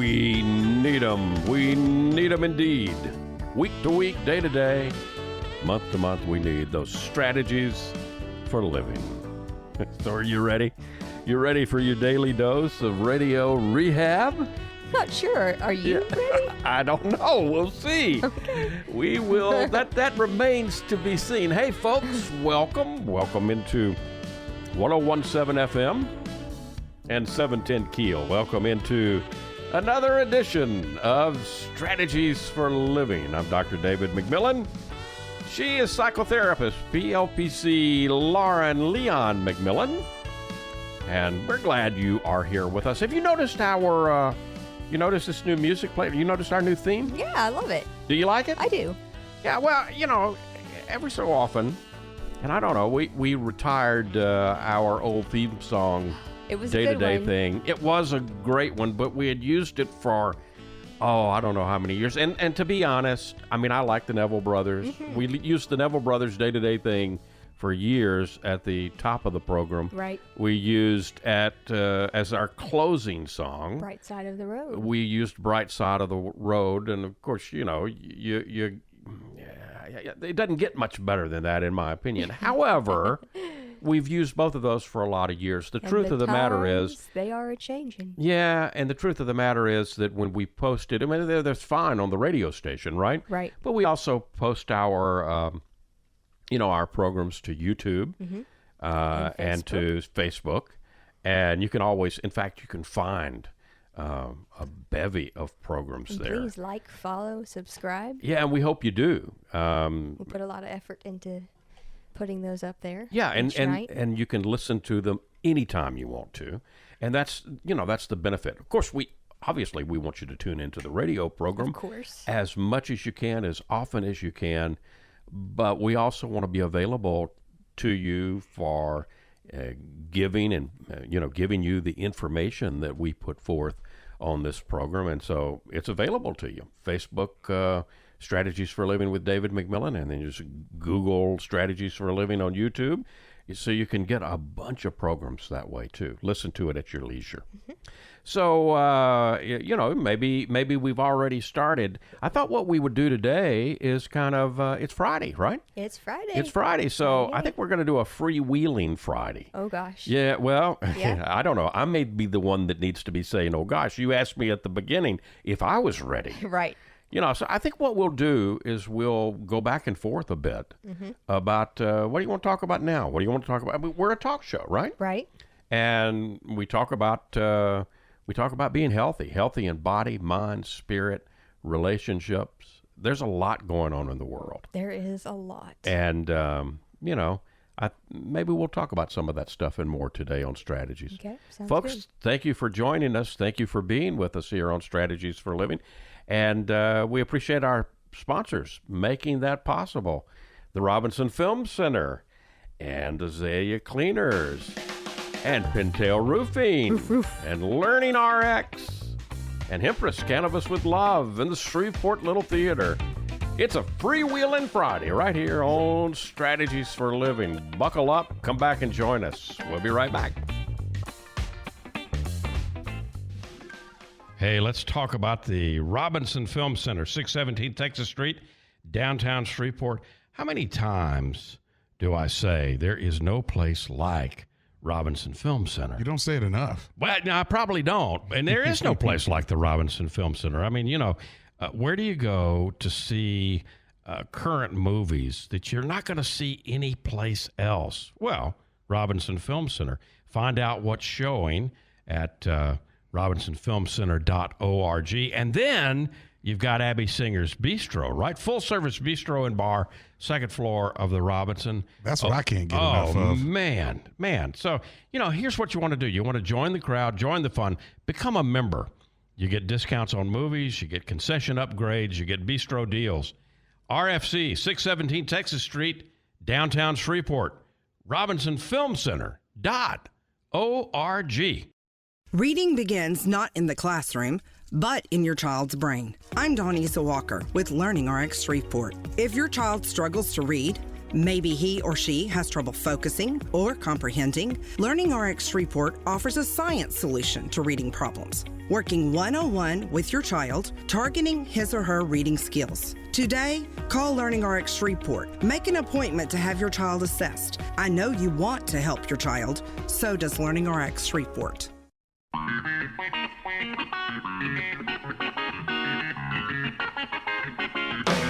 We need them. We need them indeed. Week to week, day to day, month to month, we need those strategies for living. So are you ready? You ready for your daily dose of radio rehab? Not sure. Are you ready? I don't know. We'll see. Okay. We will. That remains to be seen. Hey, folks, welcome. Welcome into 101.7 FM and 710 Keel. Welcome into another edition of Strategies for Living. I'm Dr. David McMillan. She is psychotherapist, PLPC Lauren Leon McMillan. And we're glad you are here with us. Have you noticed our... You notice this new music player? You noticed our new theme? Yeah, I love it. Do you like it? I do. Yeah, well, you know, every so often, and I don't know, we retired our old theme song It was a good day-to-day one. thing. It was a great one, but we had used it for, I don't know how many years. And to be honest, I mean, I like the Neville Brothers. Mm-hmm. We used the Neville Brothers day-to-day thing for years at the top of the program. Right. We used as our closing song. Bright Side of the Road. We used Bright Side of the Road, and of course, you know, it doesn't get much better than that, in my opinion. However, we've used both of those for a lot of years. The truth of the matter is, they are a-changing. yeah, and the truth of the matter is that when we post it, I mean, that's fine on the radio station, right? Right. But we also post our programs to YouTube and to Facebook. And you can always, in fact, you can find a bevy of programs And there. please like, follow, subscribe. Yeah, and we hope you do. We put a lot of effort into putting those up there. Yeah, each night. and you can listen to them anytime you want to. And that's the benefit. Of course, we want you to tune into the radio program. Of course. As much as you can, as often as you can. But we also want to be available to you for giving and, giving you the information that we put forth on this program. And so it's available to you. Facebook, Strategies for Living with David McMillan, and then just Google Strategies for Living on YouTube. So you can get a bunch of programs that way, too. Listen to it at your leisure. Mm-hmm. So, maybe we've already started. I thought what we would do today is kind of, it's Friday, right? It's Friday. It's Friday, so I think we're going to do a freewheeling Friday. Oh, gosh. Yeah, well, Yeah. I don't know. I may be the one that needs to be saying, oh, gosh, you asked me at the beginning if I was ready. Right. So I think what we'll do is we'll go back and forth a bit about what do you want to talk about now? What do you want to talk about? I mean, we're a talk show, right? Right. And we talk about being healthy in body, mind, spirit, relationships. There's a lot going on in the world. There is a lot. And, maybe we'll talk about some of that stuff and more today on Strategies. Okay, sounds Folks, good. thank you for joining us. Thank you for being with us here on Strategies for Living. And we appreciate our sponsors making that possible. The Robinson Film Center and Azalea Cleaners and Pintail Roofing and Learning RX and Hempress Cannabis with Love and the Shreveport Little Theater. It's a freewheeling Friday right here on Strategies for Living. Buckle up, come back and join us. We'll be right back. Hey, let's talk about the Robinson Film Center, 617 Texas Street, downtown Shreveport. How many times do I say there is no place like Robinson Film Center? You don't say it enough. Well, no, I probably don't. And there is no place like the Robinson Film Center. I mean, where do you go to see current movies that you're not going to see anyplace else? Well, Robinson Film Center. Find out what's showing at robinsonfilmcenter.org. And then you've got Abby Singer's Bistro, right? Full service bistro and bar, second floor of the Robinson. That's what I can't get enough of. Oh, man. So, here's what you want to do. You want to join the crowd, join the fun, become a member. You get discounts on movies, you get concession upgrades, you get bistro deals. RFC, 617 Texas Street, downtown Shreveport. RobinsonFilmCenter.org. Reading begins not in the classroom, but in your child's brain. I'm Dawnisa Walker with Learning RX Shreveport. If your child struggles to read, Maybe he or she has trouble focusing or comprehending. Learning RX Shreveport offers a science solution to reading problems, working one-on-one with your child, targeting his or her reading skills. Today, call Learning RX Shreveport. Make an appointment to have your child assessed. I know you want to help your child, so does Learning RX Shreveport.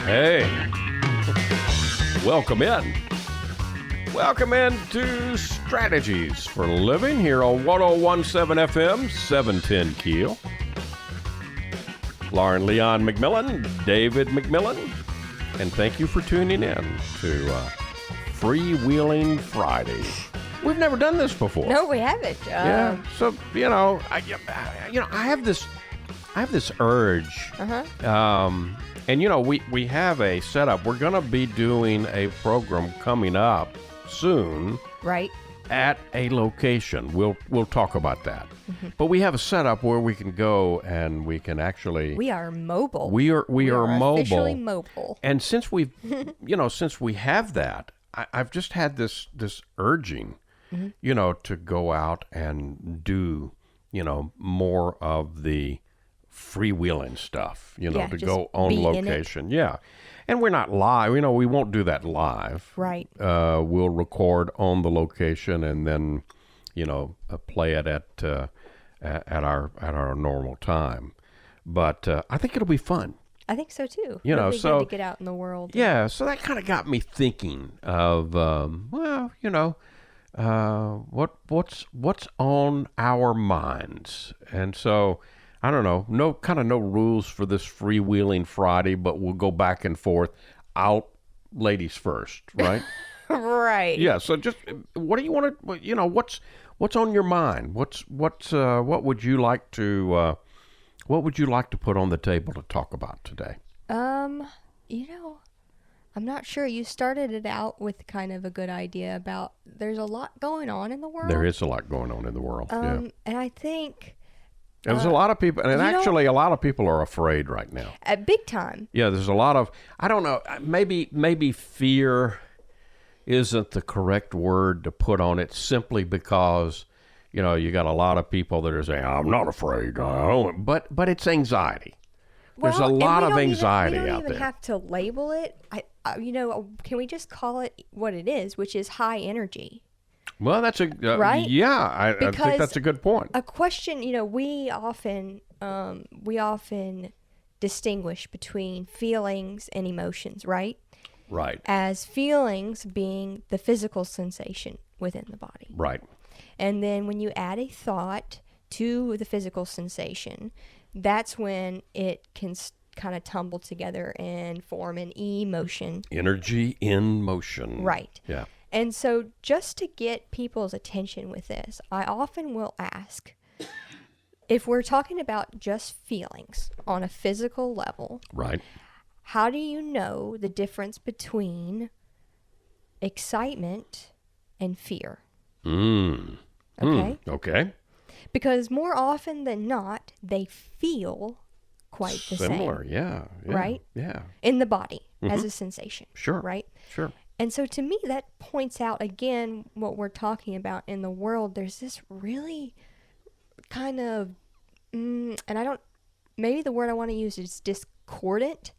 Hey, welcome in. Welcome into Strategies for Living here on 1017 FM, 710 Keel. Lauren Leon McMillan, David McMillan, and thank you for tuning in to Freewheeling Friday. We've never done this before. No, we haven't. Yeah. So I have this urge. And we have a setup. We're going to be doing a program coming up soon. Right. At a location. We'll talk about that. But we have a setup where we can go and we can actually. We are mobile. We are mobile. Officially mobile. And since we've, since we have that, I've just had this urging, to go out and do, more of the freewheeling stuff, to just go on be in it. location. Yeah. And we're not live. We won't do that live. Right. We'll record on the location and then, play it at our normal time. But I think it'll be fun. I think so too. So good to get out in the world. Yeah, so that kind of got me thinking of, what's on our minds, and so I don't know, no rules for this Freewheeling Friday, but we'll go back and forth. Ladies first, right? Right. Yeah. So just what do you want to, what's on your mind? What would you like to put on the table to talk about today? I'm not sure. You started it out with kind of a good idea about there's a lot going on in the world. There is a lot going on in the world. Yeah. And I think there's a lot of people, and actually a lot of people are afraid right now. At big time. Yeah, there's a lot of, I don't know, maybe fear isn't the correct word to put on it, simply because, you got a lot of people that are saying, I'm not afraid, but it's anxiety. There's a lot of anxiety out there. We don't even have to label it. Can we just call it what it is, which is high energy? Well, that's right? Yeah, I think that's a good point. A question, we often distinguish between feelings and emotions, right? Right. As feelings being the physical sensation within the body. Right. And then when you add a thought to the physical sensation, that's when it can kind of tumble together and form an emotion. Energy in motion. Right. Yeah. And so just to get people's attention with this, I often will ask, if we're talking about just feelings on a physical level, right? How do you know the difference between excitement and fear? Okay. Okay. Because more often than not, they feel quite the same. Similar, yeah. Right? Yeah. In the body as a sensation. Sure. Right? Sure. And so to me, that points out again what we're talking about in the world. There's this really kind of, maybe the word I want to use is discordant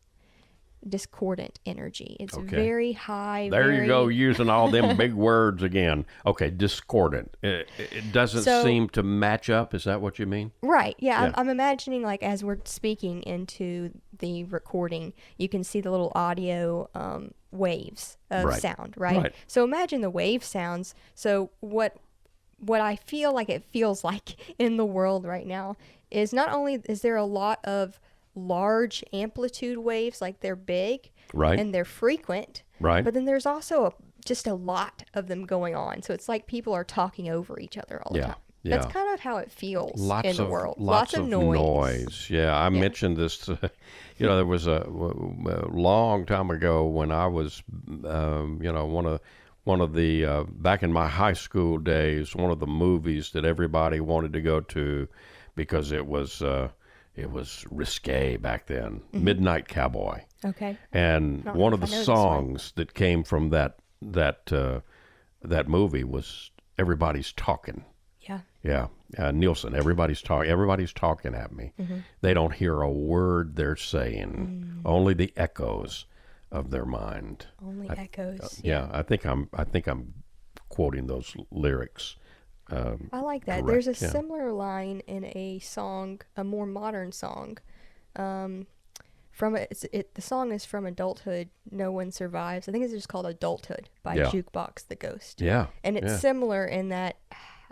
energy. It's very high. There you go, using all them big words again. Okay, discordant. It doesn't seem to match up. Is that what you mean? Right. Yeah. I'm imagining, like, as we're speaking into the recording, you can see the little audio waves of sound, right? So imagine the wave sounds. So what I feel like it feels like in the world right now is not only is there a lot of large amplitude waves, like they're big, right, and they're frequent, right, but then there's also just a lot of them going on. So it's like people are talking over each other all the time. Yeah. That's kind of how it feels in the world. Lots of noise. Yeah, I mentioned this. There was a long time ago when I was, one of the back in my high school days, one of the movies that everybody wanted to go to because it was risque back then. Midnight Cowboy. Okay. And one of the songs that came from that that movie was Everybody's Talking. Yeah. Yeah. Nielsen, everybody's talking at me. Mm-hmm. They don't hear a word they're saying, only the echoes of their mind. Only echoes. Yeah, I think I'm quoting those lyrics. I like that. Correct, There's a yeah. similar line in a song, a more modern song. The song is from Adulthood, No One Survives. I think it's just called Adulthood by Yeah. Jukebox the Ghost. Yeah. And it's yeah. similar in that,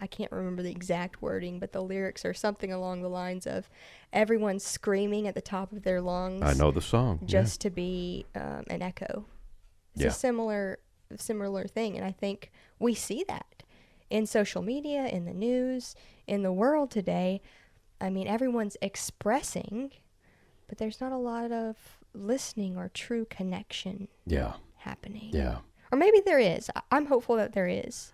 I can't remember the exact wording, but the lyrics are something along the lines of everyone's screaming at the top of their lungs. I know the song. Just to be an echo. It's Yeah. a similar thing, and I think we see that in social media, in the news, in the world today. I mean, everyone's expressing, but there's not a lot of listening or true connection Yeah. happening. Yeah. Or maybe there is. I'm hopeful that there is.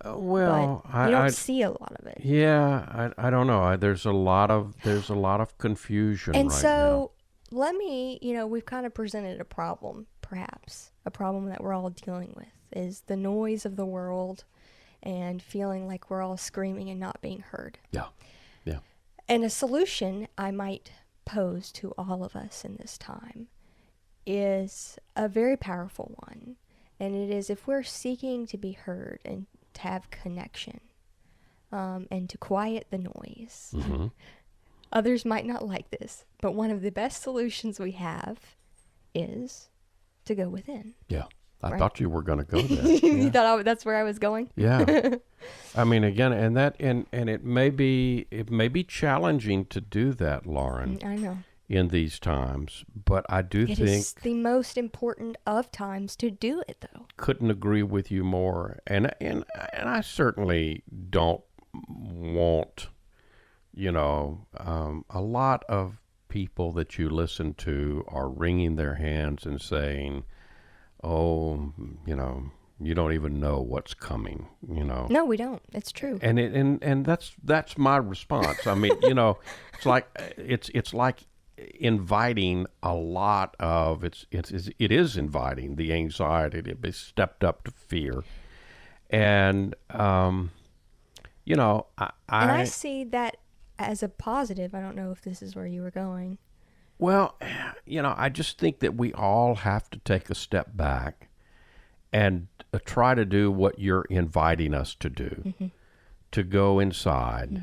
Well, But you don't see a lot of it. Yeah, I don't know. There's a lot of confusion And right so let me, we've kind of presented a problem, perhaps, a problem that we're all dealing with is the noise of the world and feeling like we're all screaming and not being heard. now. Yeah. And a solution I might pose to all of us in this time is a very powerful one. And it is if we're seeking to be heard and to have connection and to quiet the noise. Mm-hmm. Others might not like this, but one of the best solutions we have is to go within. Yeah. I Right. thought you were going to go there. You thought that's where I was going? Yeah. I mean, again, and it may be challenging to do that, Lauren, I know. in these times, but I do It think is the most important of times to do it, though. couldn't agree with you more. And I certainly don't want, a lot of people that you listen to are wringing their hands and saying, "Oh, you don't even know what's coming," No, we don't. It's true. And that's my response. I mean, it's like inviting a lot of it is inviting the anxiety to be stepped up to fear, and I see that as a positive. I don't know if this is where you were going. Well, I just think that we all have to take a step back and try to do what you're inviting us to do, Mm-hmm. to go inside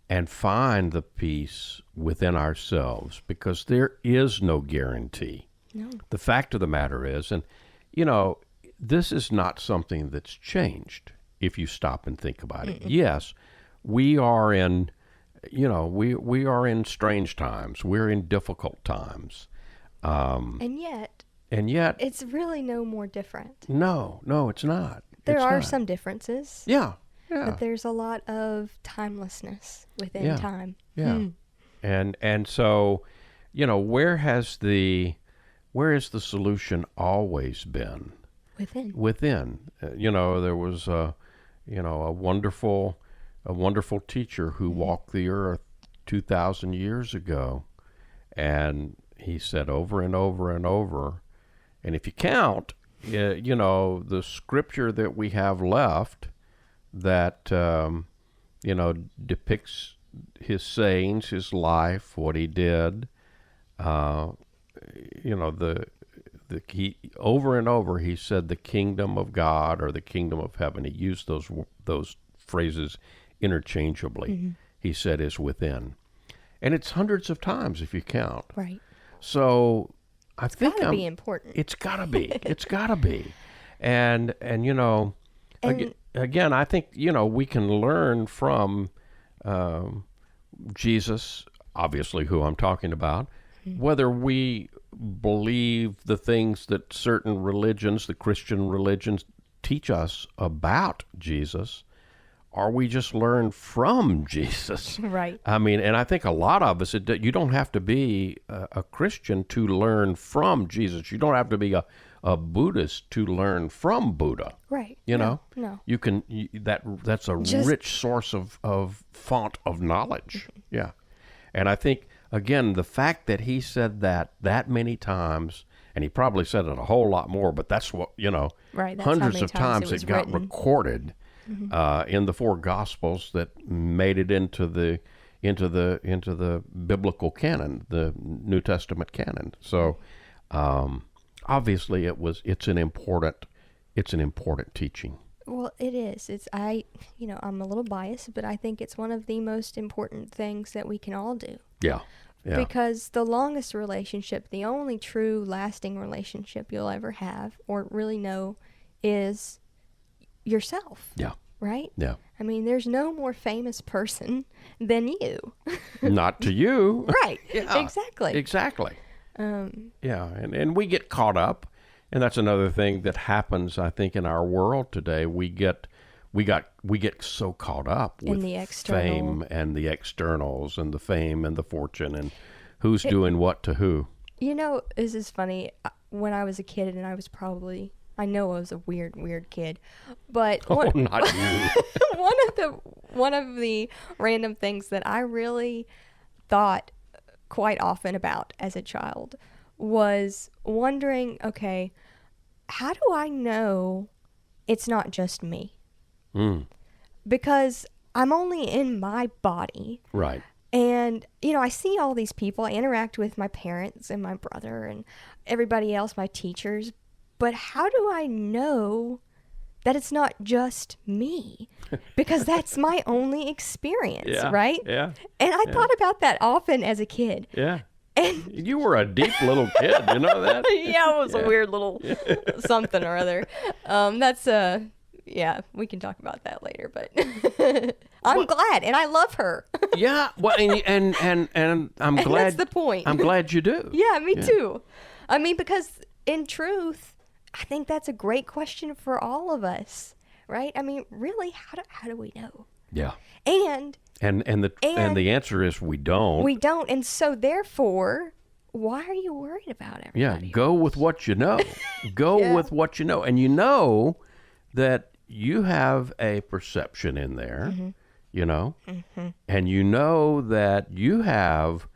and find the peace within ourselves, because there is no guarantee. No. The fact of the matter is, and, this is not something that's changed if you stop and think about it. Yes, we are in... we are in strange times. We're in difficult times. And yet, it's really no more different. No, it's not. There It's are not. some differences, Yeah. but there's a lot of timelessness within time. Yeah. And so, where is the solution always been? Within. There was a wonderful teacher who walked the earth 2,000 years ago, and he said over and over and over, and if you count, the scripture that we have left that depicts his sayings, his life, what he did, he over and over he said the kingdom of God or the kingdom of heaven. He used those phrases interchangeably. He said is within, and it's hundreds of times if you count. Right. So I think It's got to be important. It's gotta be. It's gotta be, and again, I think we can learn from Jesus, obviously, who I'm talking about. Whether we believe the things that certain religions, the Christian religions, teach us about Jesus, or we just learn from Jesus. Right. I mean, and I think a lot of us, you don't have to be a Christian to learn from Jesus. You don't have to be a Buddhist to learn from Buddha. Right. No. You can, that's a rich source of font of knowledge. Yeah. And I think, again, the fact that he said that many times and he probably said it a whole lot more, but that's what, Right, that's how hundreds many of times times it was it got written. recorded in the four Gospels that made it into the biblical canon, the New Testament canon. So obviously it's an important teaching. Well, it is. I'm a little biased, but I think it's one of the most important things that we can all do. Yeah. Yeah. Because the longest relationship, the only true lasting relationship you'll ever have or really know is yourself. Yeah. Right? Yeah. I mean, there's no more famous person than you. Not to you. Right. Yeah. Exactly. Exactly. Yeah. And we get caught up. And that's another thing that happens, I think, in our world today. We get so caught up with in the external fame and the externals and the fame and the fortune and who's doing what to who. This is funny. When I was a kid, and I know I was a weird kid, but not you. one of the random things that I really thought quite often about as a child was wondering, okay, how do I know it's not just me? Because I'm only in my body. Right. And, I see all these people. I interact with my parents and my brother and everybody else, my teachers. But how do I know that it's not just me? Because that's my only experience, right? Yeah. And I thought about that often as a kid. Yeah. And you were a deep little kid, you know that? Yeah, it was a weird little something or other. We can talk about that later, but I'm glad, and I love her. Yeah, well, and I'm glad. That's the point. I'm glad you do. Yeah, me too. I mean, because in truth, I think that's a great question for all of us, right? I mean, really, how do we know? Yeah. And the answer is we don't. We don't, and so therefore, why are you worried about everybody? Yeah, go with what you know. Go with what you know, and you know that you have a perception in there, and you know that you have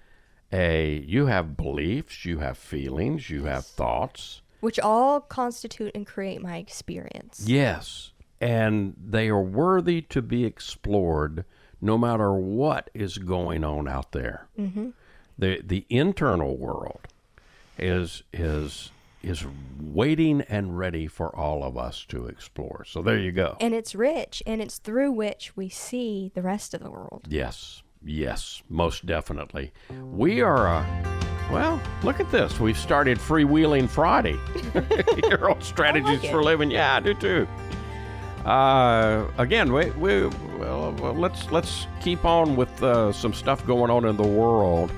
beliefs, you have feelings, you have thoughts, which all constitute and create my experience. Yes, and they are worthy to be explored no matter what is going on out there. Mm-hmm. The internal world is waiting and ready for all of us to explore. So there you go. And it's rich, and it's through which we see the rest of the world. Yes, most definitely. We are, look at this. We've started Freewheeling Friday here on Strategies for Living. Yeah, I do too. Again, let's keep on with some stuff going on in the world.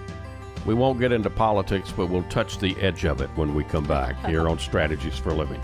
We won't get into politics, but we'll touch the edge of it when we come back here on Strategies for Living.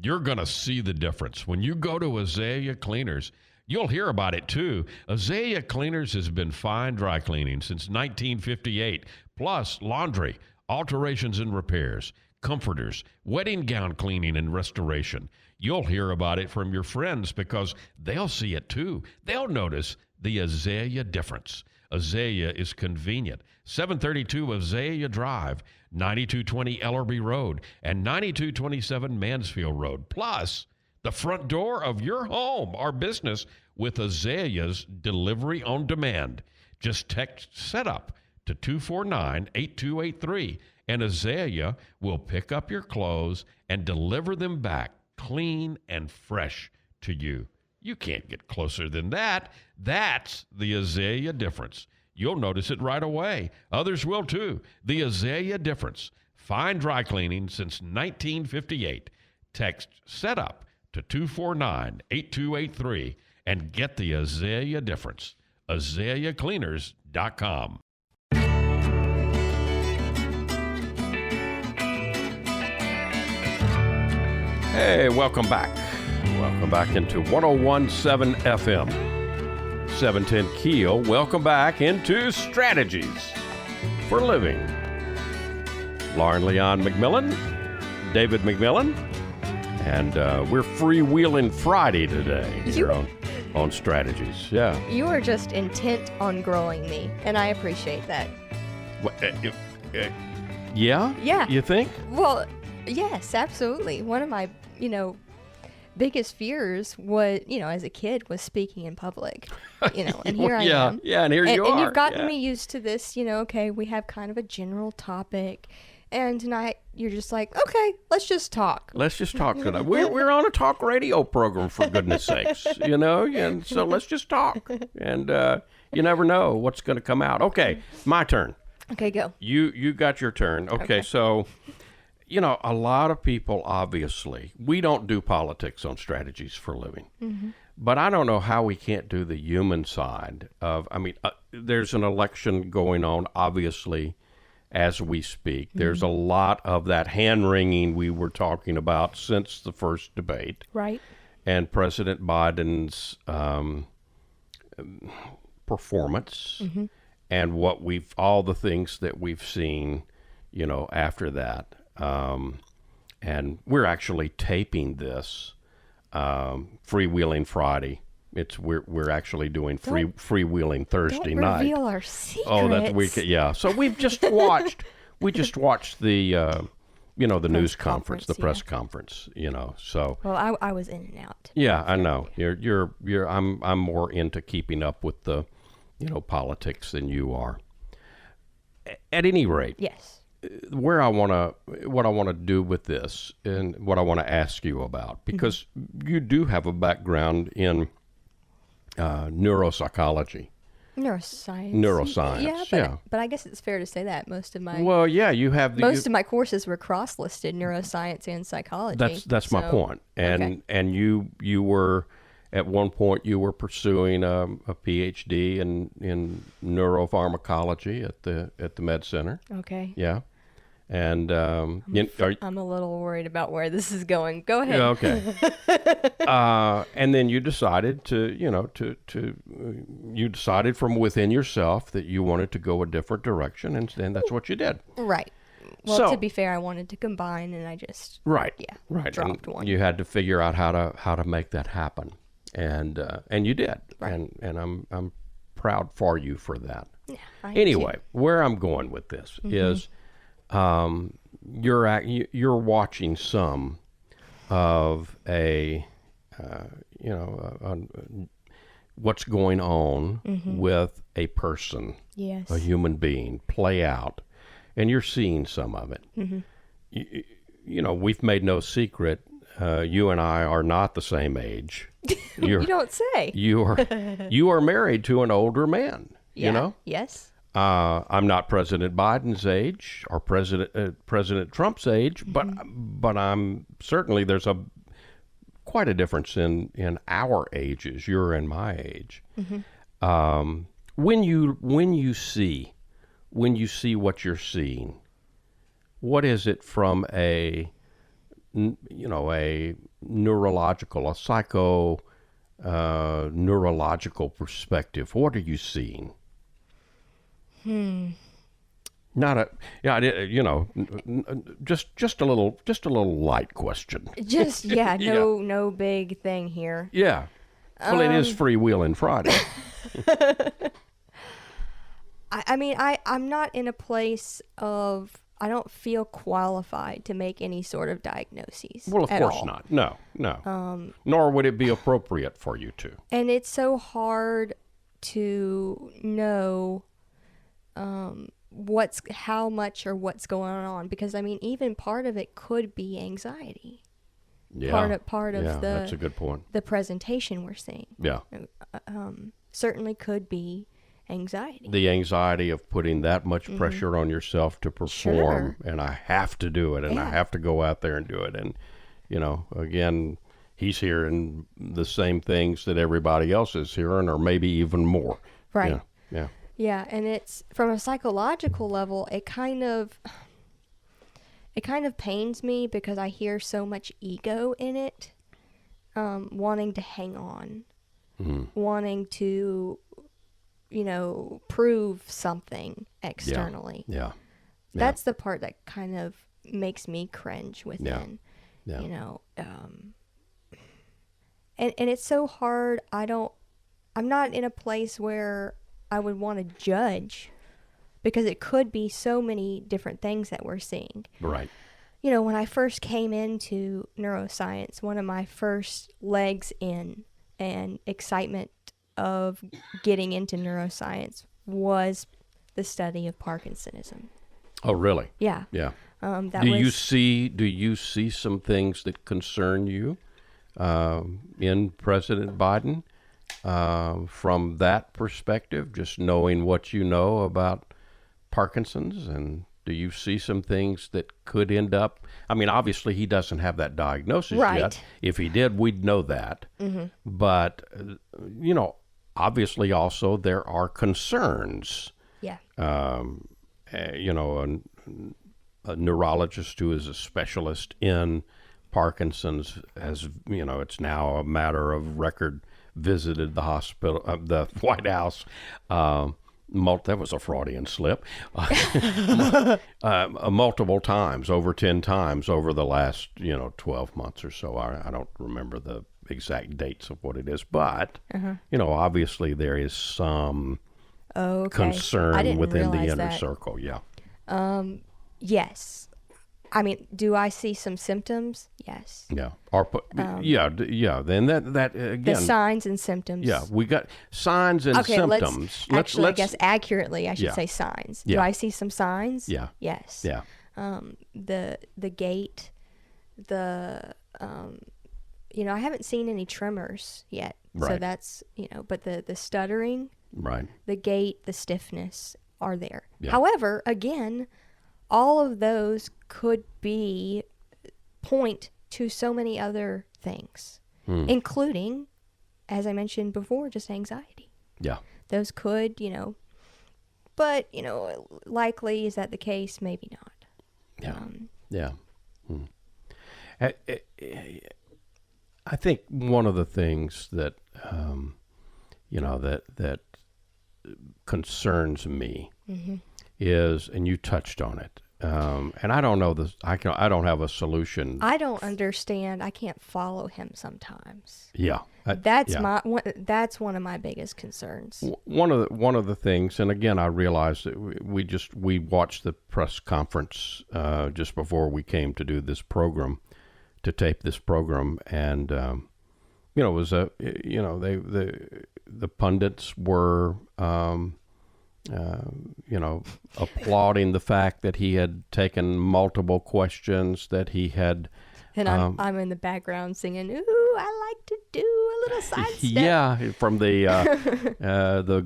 You're going to see the difference. When you go to Azalea Cleaners, you'll hear about it too. Azalea Cleaners has been fine dry cleaning since 1958, plus laundry, alterations and repairs, comforters, wedding gown cleaning and restoration. You'll hear about it from your friends because they'll see it too. They'll notice the Azalea difference. Azalea is convenient. 732 Azalea Drive, 9220 Ellerby Road, and 9227 Mansfield Road. Plus, the front door of your home or business with Azalea's delivery on demand. Just text SETUP to 249-8283, and Azalea will pick up your clothes and deliver them back clean and fresh to you. You can't get closer than that. That's the Azalea difference. You'll notice it right away. Others will too. The Azalea difference. Fine dry cleaning since 1958. Text SETUP to 249-8283 and get the Azalea difference. AzaleaCleaners.com. Hey, welcome back. Welcome back into 101.7 FM, 710 Keel. Welcome back into Strategies for Living. Lauren Leon McMillan, David McMillan, and we're Freewheeling Friday today. on strategies. Yeah. You are just intent on growing me, and I appreciate that. Yeah? Yeah. You think? Well, yes, absolutely. One of my, biggest fears was, as a kid, was speaking in public, and here I am. Yeah, and here you are. And you've gotten me used to this, okay, we have kind of a general topic, and tonight you're just like, okay, let's just talk. Let's just talk tonight. We're on a talk radio program, for goodness sakes, and so let's just talk. And you never know what's going to come out. Okay, my turn. Okay, go. You got your turn. Okay. So, a lot of people, obviously, we don't do politics on strategies for a living. Mm-hmm. But I don't know how we can't do the human side of, there's an election going on, obviously, as we speak. Mm-hmm. There's a lot of that hand-wringing we were talking about since the first debate. Right. And President Biden's performance. Mm-hmm. And all the things that we've seen, after that. And we're actually taping this Freewheeling Friday. We're actually doing Freewheeling Thursday night. Don't reveal our secrets. Oh, that's weekend. Yeah. So we've just watched. We just watched the the news conference, the press conference. So. Well, I was in and out. Yeah, I know. You're. I'm more into keeping up with the politics than you are. At any rate, yes. What I want to do with this, and what I want to ask you about, because you do have a background in neuropsychology. Neuroscience. Yeah, but I guess it's fair to say that most of my you have most of my courses were cross-listed neuroscience and psychology. That's my point. And you were. At one point, you were pursuing a PhD in neuropharmacology at the Med Center. Okay. Yeah, and I'm a little worried about where this is going. Go ahead. Okay. And then you decided you decided from within yourself that you wanted to go a different direction, and that's what you did. Right. Well, to be fair, I wanted to combine, and I just right. dropped one. You had to figure out how to make that happen. And you did, right. and I'm proud for you for that. Yeah, anyway, where I'm going with this is, you're watching some of what's going on with a person, yes, a human being, play out, and you're seeing some of it. Mm-hmm. We've made no secret. You and I are not the same age. You don't say. You are married to an older man. Yeah. Yes. I'm not President Biden's age or President Trump's age, but I'm certainly there's quite a difference in our ages. You're and my age. Mm-hmm. When you see what you're seeing, what is it from a neurological perspective? What are you seeing? Not just a little light question. No big thing here. Yeah. Well, it is Freewheeling Friday. I'm not in a place of, I don't feel qualified to make any sort of diagnoses. Well, of course not. No. Nor would it be appropriate for you to. And it's so hard to know how much or what's going on, because even part of it could be anxiety. Yeah. Part of that's a good point. The presentation we're seeing. Yeah. Certainly could be anxiety. The anxiety of putting that much pressure on yourself to perform, and I have to do it, and I have to go out there and do it. And, again, he's hearing the same things that everybody else is hearing, or maybe even more. Right. Yeah. Yeah, and it's from a psychological level, it kind of pains me because I hear so much ego in it, wanting to hang on, wanting to prove something externally. Yeah. That's the part that kind of makes me cringe within. Yeah. And it's so hard. I'm not in a place where I would want to judge, because it could be so many different things that we're seeing. Right. You know, when I first came into neuroscience, one of my first legs in and excitement of getting into neuroscience was the study of Parkinsonism. Oh, really? Yeah. Yeah. That Do you see some things that concern you in President Biden from that perspective, just knowing what you know about Parkinson's? And do you see some things that could end up? I mean, obviously he doesn't have that diagnosis yet. If he did, we'd know that. Mm-hmm. But you know, obviously also there are concerns. Yeah. You know, a neurologist who is a specialist in Parkinson's, has, you know, it's now a matter of record, visited the hospital, the White House. That was a Freudian slip. Multiple times, over 10 times over the last, 12 months or so. I don't remember the exact dates of what it is, but, obviously there is some concern within the inner circle. Yeah. Yes. I mean, do I see some symptoms? Yes. Yeah. Yeah. Then that again. The signs and symptoms. Yeah, we got signs and symptoms. Let's I guess accurately, I should say signs. Yeah. Do I see some signs? Yeah. Yes. Yeah. The gait, I haven't seen any tremors yet. Right. So that's, but the stuttering, right, the gait, the stiffness are there. Yeah. However, again, all of those could point to so many other things, including, as I mentioned before, just anxiety. Yeah. Those could, but, likely is that the case? Maybe not. Yeah. I think one of the things that, that concerns me is, and you touched on it, and I don't know this. I don't have a solution. I don't understand. I can't follow him sometimes. Yeah, that's one of my biggest concerns. One of the things, and again, I realized that we watched the press conference just before we came to do this program, to tape this program, and it was the pundits were. Applauding the fact that he had taken multiple questions, that he had. And I'm in the background singing, "Ooh, I like to do a little sidestep." Yeah, from the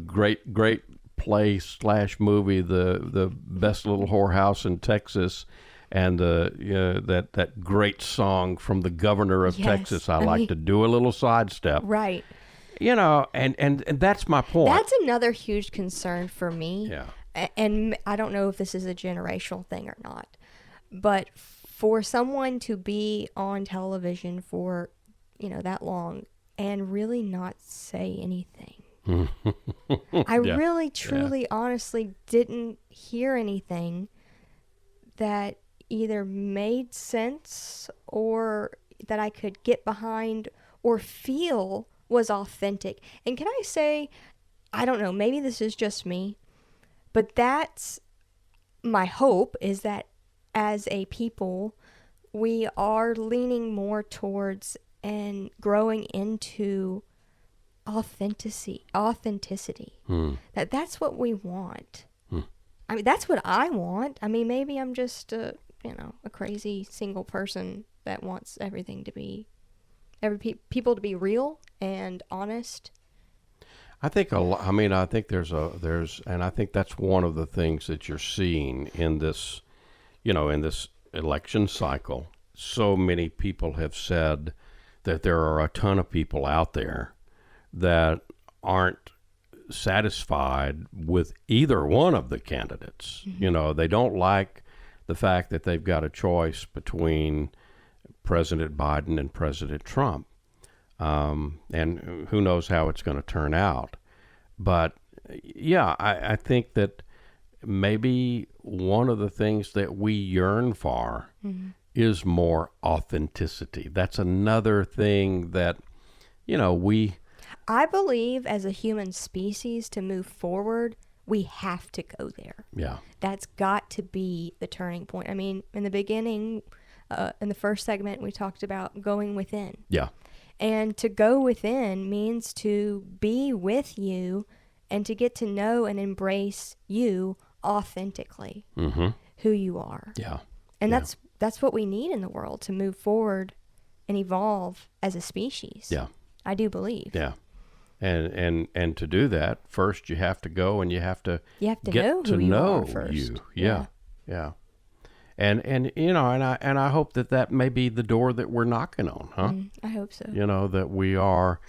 great play / movie, the Best Little Whorehouse in Texas, and that great song from the Governor of Texas. I like to do a little sidestep. Right. And that's my point. That's another huge concern for me. Yeah. And I don't know if this is a generational thing or not, but for someone to be on television for, that long and really not say anything. I really, truly, honestly didn't hear anything that either made sense or that I could get behind or feel was authentic. And can I say, I don't know, maybe this is just me, but that's my hope, is that as a people, we are leaning more towards and growing into authenticity. That's what we want. I mean, that's what I want. I mean, maybe I'm just a crazy single person that wants everything to be, people to be real and honest. I think I think there's and I think that's one of the things that you're seeing in this, in this election cycle. So many people have said that there are a ton of people out there that aren't satisfied with either one of the candidates. Mm-hmm. They don't like the fact that they've got a choice between President Biden and President Trump. And who knows how it's going to turn out. But yeah, I think that maybe one of the things that we yearn for is more authenticity. That's another thing that, I believe as a human species to move forward, we have to go there. Yeah. That's got to be the turning point. I mean, in the beginning, in the first segment, we talked about going within. Yeah. And to go within means to be with you and to get to know and embrace you authentically, who you are. Yeah. And that's what we need in the world to move forward and evolve as a species. Yeah. I do believe. Yeah. And to do that, first you have to go and you have to get know to who know you are first. you. Yeah. Yeah. And you know, and I hope that may be the door that we're knocking on, huh? I hope so. You know, that we are,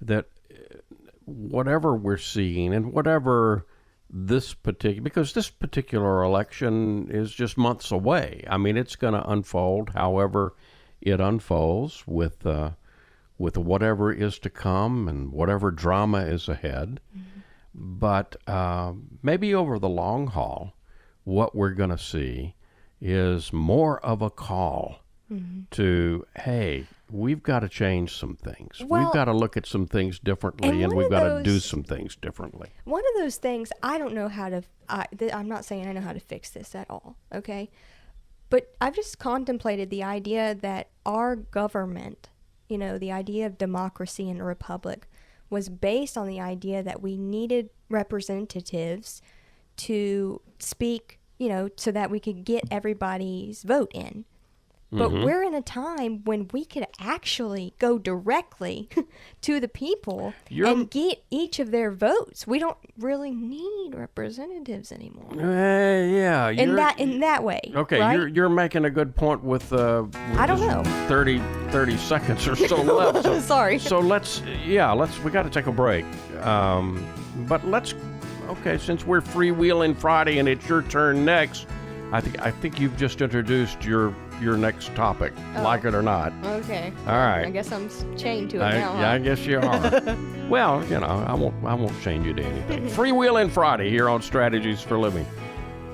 that whatever we're seeing and whatever because this particular election is just months away. I mean, it's going to unfold however it unfolds with whatever is to come and whatever drama is ahead. But maybe over the long haul, what we're going to see is more of a call to, hey, we've got to change some things. Well, we've got to look at some things differently, and we've got to do some things differently. One of those things, I don't know how to, I'm not saying I know how to fix this at all, okay? But I've just contemplated the idea that our government, you know, the idea of democracy and a republic was based on the idea that we needed representatives to speak, you know, so that we could get everybody's vote in. But we're in a time when we could actually go directly to the people and get each of their votes. We don't really need representatives anymore. Yeah, in that way. Okay, right? you're making a good point with I don't know. 30 seconds or so left. So, Sorry. So we got to take a break. But since we're freewheeling Friday and it's your turn next, I think you've just introduced your next topic, like it or not. Okay. All right. I guess I'm chained to it now. Yeah, I guess you are. Well, you know, I won't chain you to anything. Freewheeling Friday here on Strategies for Living.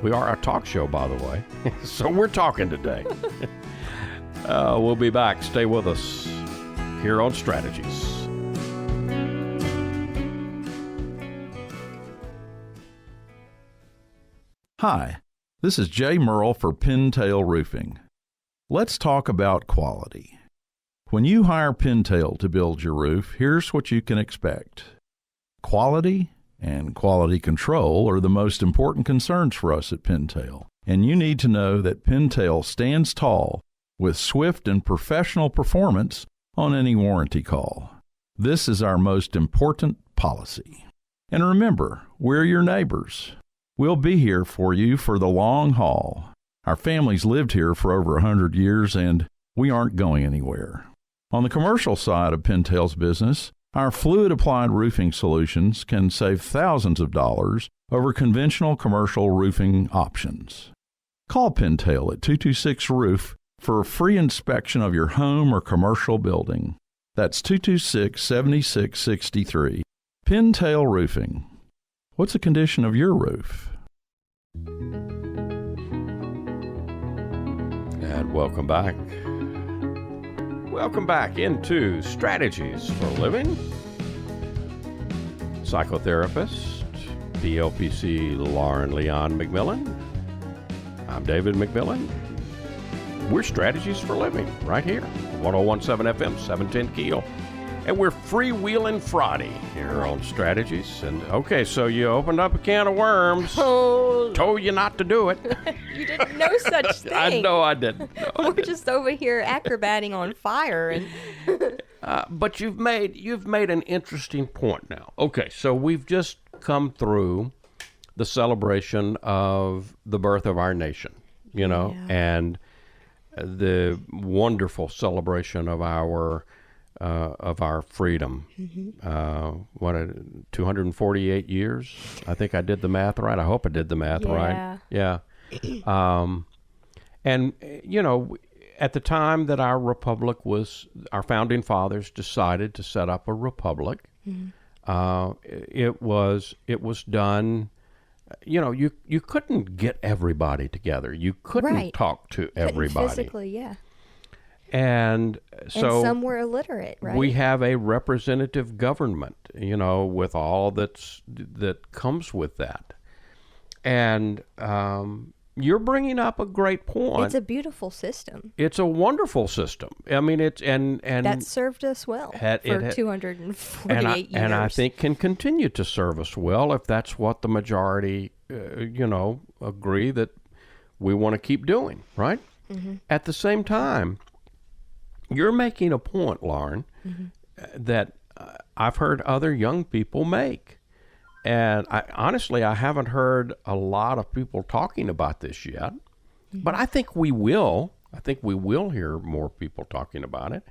We are a talk show, by the way, so we're talking today. We'll be back. Stay with us here on Strategies. Hi, this is Jay Merle for Pintail Roofing. Let's talk about quality. When you hire Pintail to build your roof, here's what you can expect. Quality and quality control are the most important concerns for us at Pintail, and you need to know that Pintail stands tall with swift and professional performance on any warranty call. This is our most important policy. And remember, we're your neighbors. We'll be here for you for the long haul. Our family's lived here for over 100 years, and we aren't going anywhere. On the commercial side of Pintail's business, our fluid-applied roofing solutions can save thousands of dollars over conventional commercial roofing options. Call Pintail at 226-ROOF for a free inspection of your home or commercial building. That's 226-7663. Pintail Roofing. What's the condition of your roof? And welcome back. Welcome back into Strategies for Living. Psychotherapist, PLPC Lauren Leon McMillan. I'm David McMillan. We're Strategies for Living right here, 101.7 FM, 710 Keel. And we're freewheeling Friday here on Strategies. And okay, so you opened up a can of worms. Oh. Told you not to do it. You didn't know such thing. I know I didn't. We're just over here acrobating on fire. And but you've made an interesting point now. Okay, so we've just come through the celebration of the birth of our nation, you know, and the wonderful celebration of our freedom. 248 years? I think I did the math right. I hope I did the math right. Yeah. And, you know, at the time that our founding fathers decided to set up a republic, it was done. You know, you couldn't get everybody together. You couldn't talk to everybody. Physically, yeah. And so some were illiterate, right? we have a representative government, with all that comes with that. And you're bringing up a great point. It's a beautiful system. It's a wonderful system. I mean, it's and that served us well for 248 years, and I think can continue to serve us well if that's what the majority, agree that we want to keep doing. Right. Mm-hmm. At the same time, you're making a point, Lauren, that I've heard other young people make. And I haven't heard a lot of people talking about this yet, but I think we will. I think we will hear more people talking about it.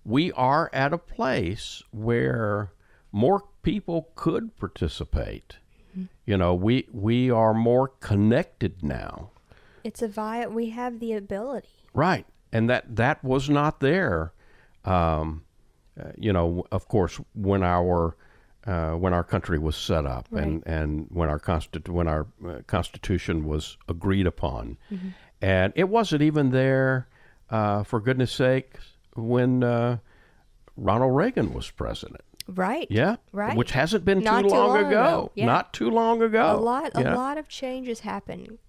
We are at a place where more people could participate. We are more connected now. We have the ability. Right. And that was not there, of course, when our country was set up, right. and when our Constitution was agreed upon. Mm-hmm. And it wasn't even there, for goodness sake, when Ronald Reagan was president. Right. Yeah. Right. Which hasn't been Not too long ago. Yeah. Not too long ago. A lot of changes happened.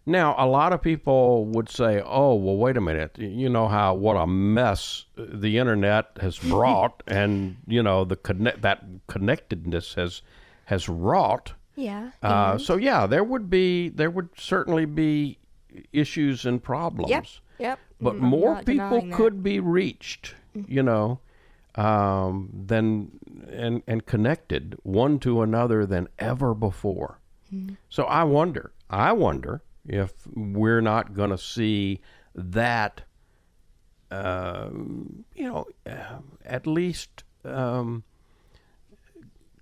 Now, a lot of people would say, "Oh, well, wait a minute. You know what a mess the internet has brought, and that connectedness has wrought." Yeah. So yeah, there would certainly be issues and problems. Yep. But more people could be reached, than and connected one to another than ever before. Mm-hmm. So I wonder if we're not going to see that, at least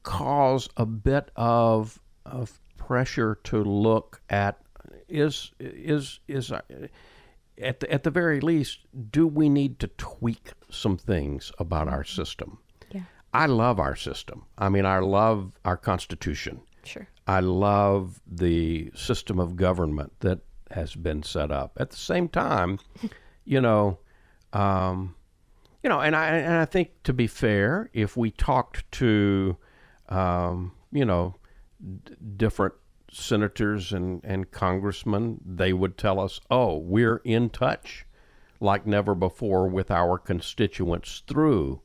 cause a bit of pressure to look at at the very least, do we need to tweak some things about our system? Yeah. I love our system. I mean, I love our Constitution. Sure. I love the system of government that has been set up. At the same time, and I think, to be fair, if we talked to, different senators and congressmen, they would tell us, "Oh, we're in touch like never before with our constituents through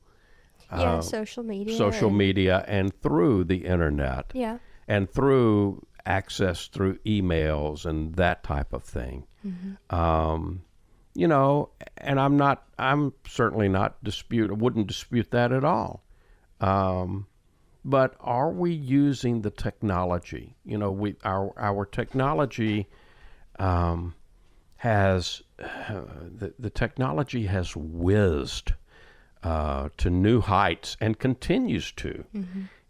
social media and through the internet." Yeah. And through access through emails and that type of thing. Mm-hmm. And I'm certainly wouldn't dispute that at all. But are we using the technology? Our technology has, the technology has whizzed to new heights and continues to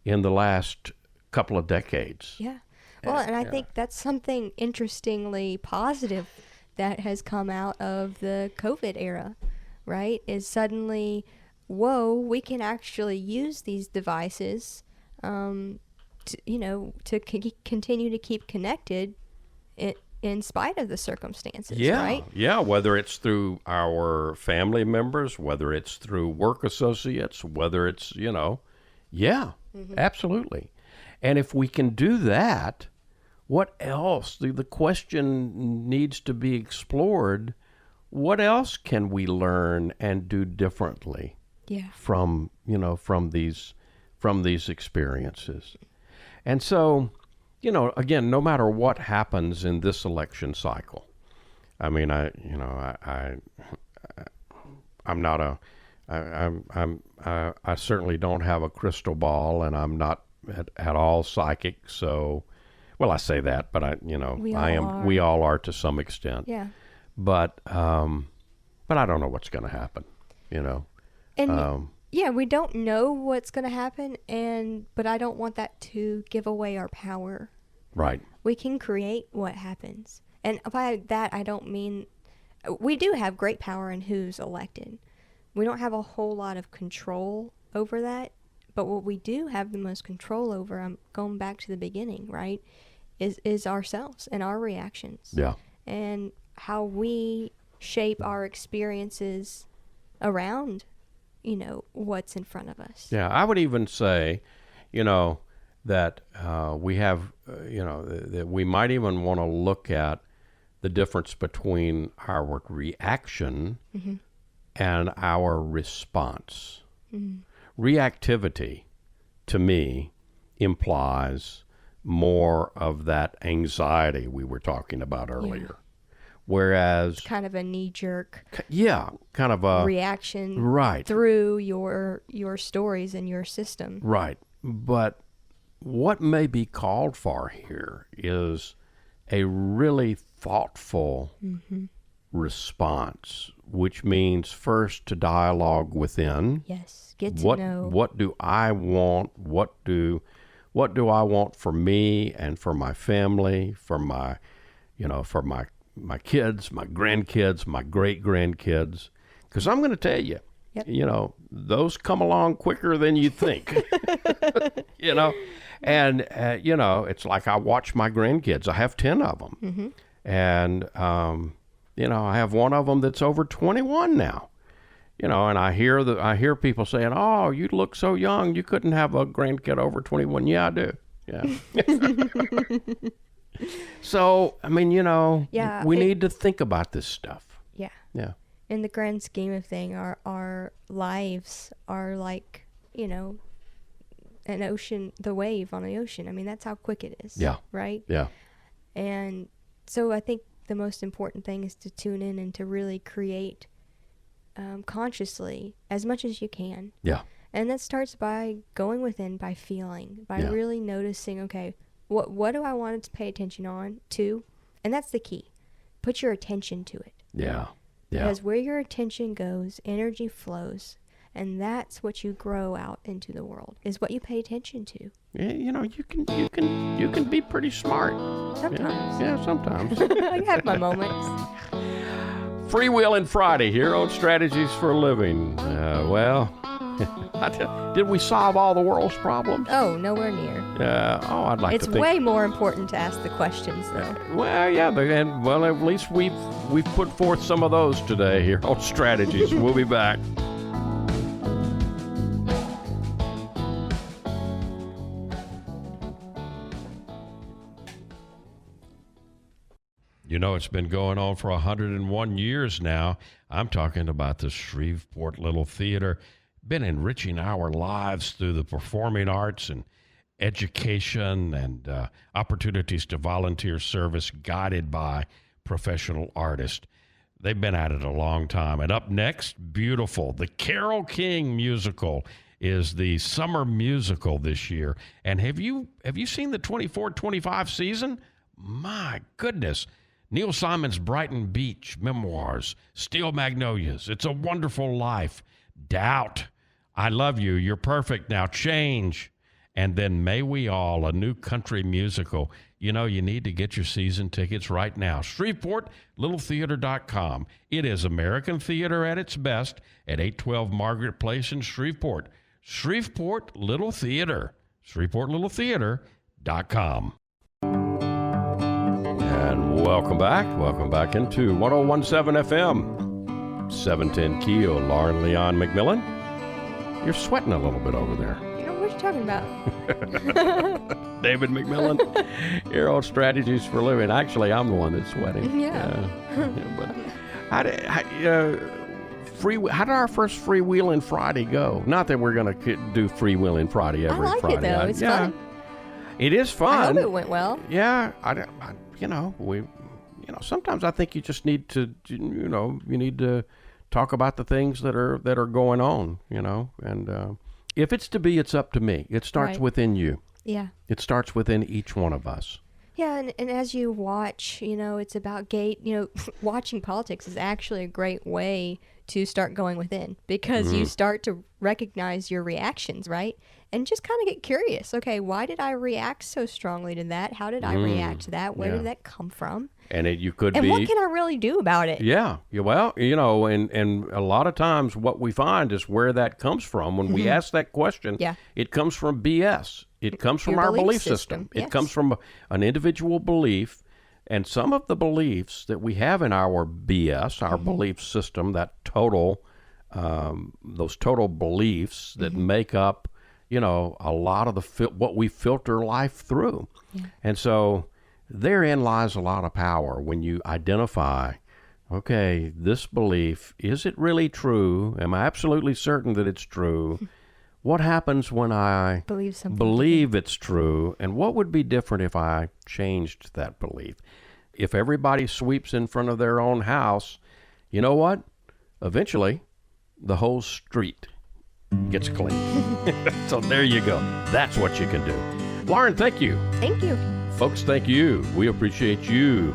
in the last couple of decades. Yeah. Well, and I think that's something interestingly positive that has come out of the COVID era, right? Is suddenly, we can actually use these devices, to continue to keep connected in spite of the circumstances, right? Yeah, whether it's through our family members, whether it's through work associates, whether it's, absolutely. And if we can do that, what else? The question needs to be explored. What else can we learn and do differently? Yeah. From these experiences. And so, again, no matter what happens in this election cycle, I mean, I certainly don't have a crystal ball, and I'm not at all psychic. So, well, I say that, but we all are to some extent. Yeah. But I don't know what's going to happen, And we don't know what's going to happen, but I don't want that to give away our power. Right. We can create what happens. And by that, I don't mean, we do have great power in who's elected. We don't have a whole lot of control over that. But what we do have the most control over, I'm going back to the beginning, right, is ourselves and our reactions. Yeah. And how we shape our experiences around, what's in front of us. Yeah, I would even say, that we have, that we might even want to look at the difference between our reaction and our response. Reactivity, to me, implies more of that anxiety we were talking about earlier. Whereas kind of a knee-jerk kind of a reaction right through your stories and your system. Right. But what may be called for here is a really thoughtful response, which means first to dialogue within. Yes, get to know. What do I want? What do I want for me and for my family, for my kids, my grandkids, my great-grandkids? Because I'm going to tell you, those come along quicker than you think. And, it's like I watch my grandkids. I have 10 of them. And, I have one of them that's over 21 now. And I hear people saying, "Oh, you look so young. You couldn't have a grandkid over 21." Yeah, I do. Yeah. So, we need to think about this stuff. Yeah. Yeah. In the grand scheme of things, our lives are like, an ocean, the wave on the ocean. That's how quick it is. Yeah. Right? Yeah. And so I think the most important thing is to tune in and to really create consciously as much as you can. Yeah. And that starts by going within, by feeling, by really noticing, okay, what do I want to pay attention to? And that's the key. Put your attention to it. Yeah. Yeah. Because where your attention goes, energy flows. And that's what you grow out into the world, is what you pay attention to. Yeah, you can be pretty smart. Sometimes. Yeah, sometimes. I have my moments. Freewheeling Friday here on Strategies for a Living. Did we solve all the world's problems? Oh, nowhere near. I'd like to think. It's way more important to ask the questions, though. At least we've put forth some of those today here on Strategies. We'll be back. It's been going on for 101 years now. I'm talking about the Shreveport Little Theater. Been enriching our lives through the performing arts and education and opportunities to volunteer service guided by professional artists. They've been at it a long time. And up next, beautiful, the Carole King musical is the summer musical this year. And have you seen the 24-25 season? My goodness. Neil Simon's Brighton Beach memoirs, Steel Magnolias, It's a Wonderful Life, Doubt, I Love You, You're Perfect Now, Change, and then May We All, a new country musical. You need to get your season tickets right now. ShreveportLittleTheater.com. It is American theater at its best at 812 Margaret Place in Shreveport. Shreveport Little Theater. ShreveportLittleTheater.com. And welcome back into 101.7 FM, 710 Keel. Lauren Leon McMillan. You're sweating a little bit over there. What are you talking about? David McMillan, here on Strategies for Living. Actually, I'm the one that's sweating. Yeah. But how did our first Freewheeling Friday go? Not that we're going to do Freewheeling Friday every Friday. I like it, though. It's fun. It is fun. I hope it went well. Yeah. Sometimes I think you just need to, you need to talk about the things that are going on, and if it's to be, it's up to me. It starts within you. Yeah. It starts within each one of us. Yeah, and as you watch, it's about watching politics is actually a great way to start going within, because you start to recognize your reactions, right? And just kind of get curious. Okay, why did I react so strongly to that? How did I react to that? Where did that come from? And what can I really do about it? Yeah. Well, and a lot of times what we find is where that comes from. When we ask that question, it comes from BS. It comes from our belief system. Yes. It comes from an individual belief. And some of the beliefs that we have in our BS, our belief system, that total those total beliefs that make up, a lot of what we filter life through. Yeah. And so therein lies a lot of power when you identify, okay, this belief, is it really true? Am I absolutely certain that it's true? What happens when I believe it's true? And what would be different if I changed that belief? If everybody sweeps in front of their own house, you know what? Eventually, the whole street gets clean. So there you go. That's what you can do. Lauren, thank you. Thank you. Folks, thank you. We appreciate you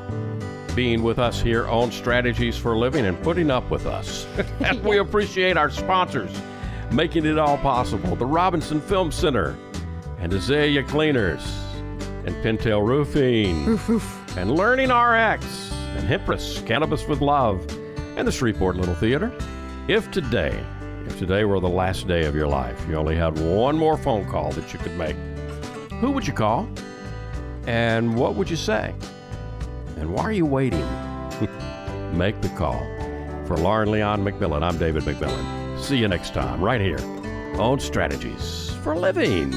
being with us here on Strategies for Living and putting up with us. And we appreciate our sponsors making it all possible. The Robinson Film Center and Azalea Cleaners and Pintail Roofing and Learning RX and Hempress Cannabis with Love and the Shreveport Little Theater. If today were the last day of your life, you only had one more phone call that you could make, who would you call? And what would you say? And why are you waiting? Make the call. For Lauren Leon McMillan, I'm David McMillan. See you next time, right here on Strategies for Living.